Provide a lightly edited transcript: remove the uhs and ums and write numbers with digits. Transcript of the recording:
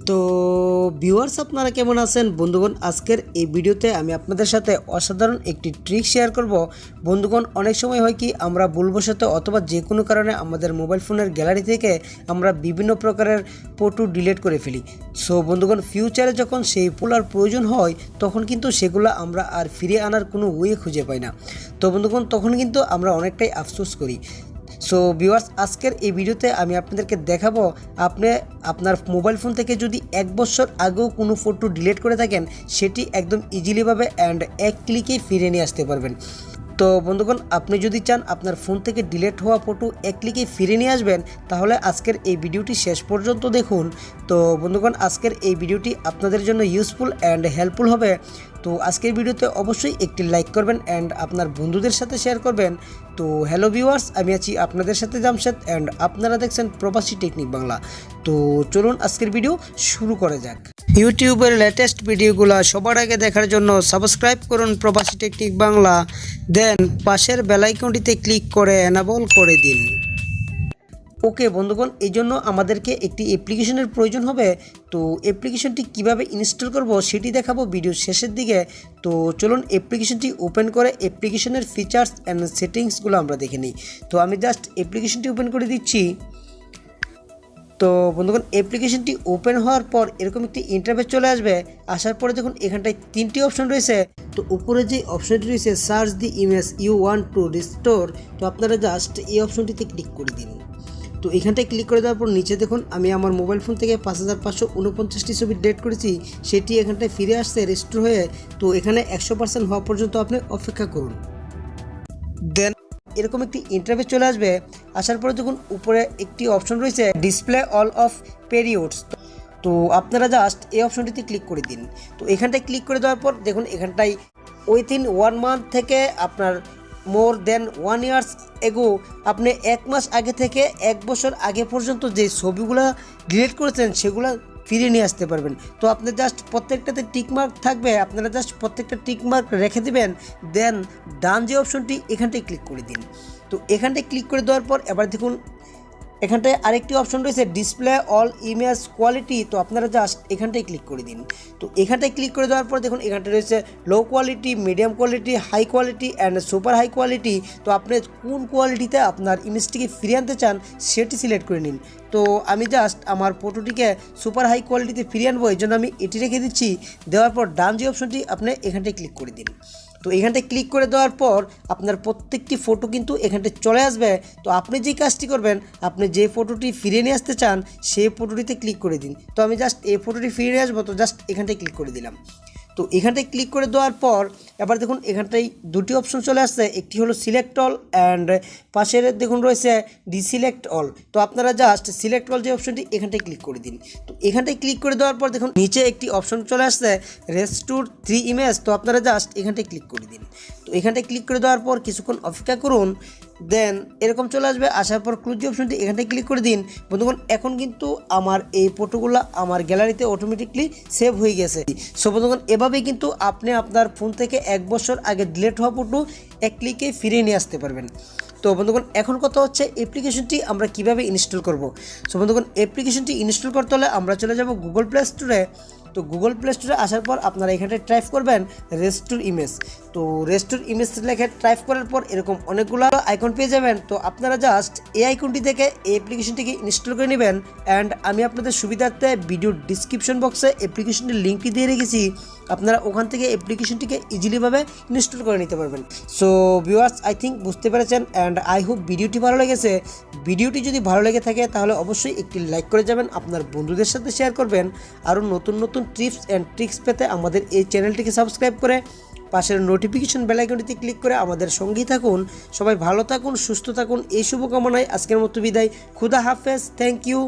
তো ভিউয়ার্স আপনারা কেমন আছেন বন্ধুগণ। আজকের এই ভিডিওতে আমি আপনাদের সাথে অসাধারণ একটি ট্রিক শেয়ার করব। বন্ধুগণ, অনেক সময় হয় কি আমরা ভুলবশত অথবা যে কোনো কারণে আমাদের মোবাইল ফোনের গ্যালারি থেকে আমরা বিভিন্ন প্রকারের ফটো ডিলিট করে ফেলি। সো বন্ধুগণ, ফিউচারে যখন সেই ফটোর প্রয়োজন হয় তখন কিন্তু সেগুলো আমরা আর ফিরে আনার কোনো ওয়ে খুঁজে পাই না। তো বন্ধুগণ, তখন কিন্তু আমরা অনেকটাই আফসোস করি। সো ভিউয়ার্স, আজকের এই ভিডিওতে আমি আপনাদেরকে দেখাবো আপনি আপনার মোবাইল ফোন থেকে যদি 1 বছর আগেও কোনো ফটো ডিলিট করে থাকেন সেটি একদম ইজিলিভাবে অ্যান্ড এক ক্লিকেই ফিরে নিয়ে আসতে পারবেন। তো বন্ধুগণ, আপনি যদি চান আপনার ফোন থেকে ডিলিট হওয়া ফটো এক ক্লিকে ফিরে নিয়ে আসবেন তাহলে আজকের এই ভিডিওটি শেষ পর্যন্ত দেখুন। তো বন্ধুগণ, আজকের এই ভিডিওটি আপনাদের জন্য ইউজফুল অ্যান্ড হেল্পফুল হবে। তো আজকের ভিডিওতে অবশ্যই একটি লাইক করবেন অ্যান্ড আপনার বন্ধুদের সাথে শেয়ার করবেন। তো হ্যালো ভিউয়ার্স, আমি আছি আপনাদের সাথে জামশেদ অ্যান্ড আপনারা দেখছেন প্রবাসী টেকনিক বাংলা। তো চলুন আজকের ভিডিও শুরু করা যাক। ইউটিউবের লেটেস্ট ভিডিওগুলো সবার আগে দেখার জন্য সাবস্ক্রাইব করুন প্রবাসী টেকনিক বাংলা, দেন পাশের বেল আইকনটিতে ক্লিক করে এনাবল করে দিন। ওকে বন্ধুগণ, এই জন্য আমাদেরকে একটি অ্যাপ্লিকেশনের প্রয়োজন হবে। তো অ্যাপ্লিকেশনটি কিভাবে ইনস্টল করব সেটি দেখাবো ভিডিওর শেষের দিকে। তো চলুন অ্যাপ্লিকেশনটি ওপেন করে অ্যাপ্লিকেশনের ফিচার্স অ্যান্ড সেটিংসগুলো আমরা দেখে নিই। তো আমি জাস্ট অ্যাপ্লিকেশনটি ওপেন করে দিচ্ছি। তো বন্ধুগণ, অ্যাপ্লিকেশনটি ওপেন হওয়ার পর এরকম একটি ইন্টারফেস চলে আসবে। আসার পরে দেখুন এখানটায় 3টি অপশন রয়েছে। তো উপরে যে অপশনটি রয়েছে search the image you want to restore, তো আপনারা জাস্ট এই অপশনটিতে ক্লিক করে দিন। তো এখানটায় ক্লিক করে দেওয়ার পর নিচে দেখুন আমি আমার মোবাইল ফোন থেকে 5549টি ছবি ডিলিট করেছি, সেটি এখানটায় ফিরে আসছে রেস্টোর হয়ে। তো এখানে 100% হওয়া পর্যন্ত আপনি অপেক্ষা করুন। দেন এরকম একটি ইন্টারফেস চলে আসবে। আসার পরে দেখুন উপরে একটি অপশন রয়েছে ডিসপ্লে অল অফ পেরিয়ডস, তো আপনারা জাস্ট এই অপশনটিতে ক্লিক করে দিন। তো এখানটায় ক্লিক করে দেওয়ার পর দেখুন এখানটায় উইথিন 1 মান্থ থেকে আপনার মোর দেন 1 ইয়ার্স এগো, আপনি 1 মাস আগে থেকে 1 বছর আগে পর্যন্ত যে ছবিগুলো ডিলিট করেছেন সেগুলো ফিরে নিয়ে আসতে পারবেন। তো আপনি জাস্ট প্রত্যেকটাতে টিকমার্ক থাকবে, আপনারা জাস্ট প্রত্যেকটা টিকমার্ক রেখে দিবেন। দেন ডান যে অপশনটি এখানটায় ক্লিক করে দিন। তো এখানটায় ক্লিক করে দেওয়ার পর এবার দেখুন এখানটায় আরেকটি অপশন রয়েছে ডিসপ্লে অল ইমেজ কোয়ালিটি, তো আপনারা জাস্ট এখানটায় ক্লিক করে দিন। তো এখানটায় ক্লিক করে দেওয়ার পর দেখুন এখানটায় রয়েছে low quality, medium quality, high quality and super high quality. তো আপনি কোন কোয়ালিটিতে আপনার ইমেজটিকে ফিরিয়ে আনতে চান সেটি সিলেক্ট করে নিন। তো আমি জাস্ট আমার ফটোটিকে সুপার হাই কোয়ালিটিতে ফিরিয়ে আনবো, এই জন্য আমি এটি রেখে দিচ্ছি। দেওয়ার পর ডান যে অপশনটি আপনি এখানটায় ক্লিক করে দিন। তো এখানটায় ক্লিক করে দেওয়ার পর আপনার প্রত্যেকটি ফটো কিন্তু এখানটায় চলে আসবে। তো আপনি যে কাজটি করবেন, আপনি যে ফটোটি ফিরিয়ে নিয়ে আসতে চান সেই ফটোটিতে ক্লিক করে দিন। তো আমি জাস্ট এই ফটোটি ফিরিয়ে নিয়ে আসবো, তো জাস্ট এখানটায় ক্লিক করে দিলাম। তো এখানটায় ক্লিক করে দেওয়ার পর এবার দেখুন এখানটায় দুটি অপশন চলে আসছে, একটি হলো সিলেক্ট অল অ্যান্ড পাশের দেখুন রয়েছে ডিসিলেক্ট অল। তো আপনারা জাস্ট সিলেক্ট অল যে অপশনটি এখানটায় ক্লিক করে দিন। তো এখানটায় ক্লিক করে দেওয়ার পর দেখুন নিচে একটি অপশন চলে আসছে রেস্টোর 3 ইমেজ, তো আপনারা জাস্ট এখানটায় ক্লিক করে দিন। তো এখানটায় ক্লিক করে দেওয়ার পর কিছুক্ষণ অপেক্ষা করুন। দেন এরকম চলে আসবে। আসার পর ক্লোজ যে অপশনটি এখানটায় ক্লিক করে দিন। বন্ধুগণ, এখন কিন্তু আমার এই ফটোগুলো আমার গ্যালারিতে অটোমেটিকলি সেভ হয়ে গেছে। সো বন্ধুগণ, এভাবেই কিন্তু আপনি আপনার ফোন থেকে 1 বছর আগে ডিলিট হওয়া ফটো এক ক্লিকে ফিরিয়ে নিয়ে আসতে পারবেন। তো বন্ধুগণ, এখন কথা হচ্ছে অ্যাপ্লিকেশনটি আমরা কিভাবে ইনস্টল করব। সো বন্ধুগণ, অ্যাপ্লিকেশনটি ইনস্টল করতে হলে আমরা চলে যাব গুগল প্লে স্টোরে। তো গুগল প্লে স্টোরে আসার পর আপনারা এখানটায় টাইপ করবেন রেস্টোর ইমেজ। তো রেস্টোর ইমেজ লেখে টাইপ করার পর এরকম অনেকগুলো আইকন পেয়ে যাবেন। তো আপনারা জাস্ট এই আইকনটি থেকে এই অ্যাপ্লিকেশনটিকে ইনস্টল করে নেবেন। অ্যান্ড আমি আপনাদের সুবিধার্থে ভিডিওর ডিসক্রিপশন বক্সে অ্যাপ্লিকেশনটির লিঙ্কটি দিয়ে রেখেছি, আপনারা ওখান থেকে অ্যাপ্লিকেশনটিকে ইজিলিভাবে ইনস্টল করে নিতে পারবেন। সো ভিউয়ার্স, আই থিঙ্ক বুঝতে পেরেছেন অ্যান্ড আই হোপ ভিডিওটি ভালো লেগেছে। ভিডিওটি যদি ভালো লেগে থাকে তাহলে অবশ্যই একটি লাইক করে যাবেন, আপনার বন্ধুদের সাথে শেয়ার করবেন। আরও নতুন নতুন টিপস অ্যান্ড ট্রিক্স পেতে আমাদের এই চ্যানেলটিকে সাবস্ক্রাইব করে পাশের নোটিফিকেশন বেল আইকনটিতে ক্লিক করে আমাদের সঙ্গেই থাকুন। সবাই ভালো থাকুন, সুস্থ থাকুন, এই শুভকামনায় আজকের মতো বিদায়। খুদা হাফেজ, থ্যাংক ইউ।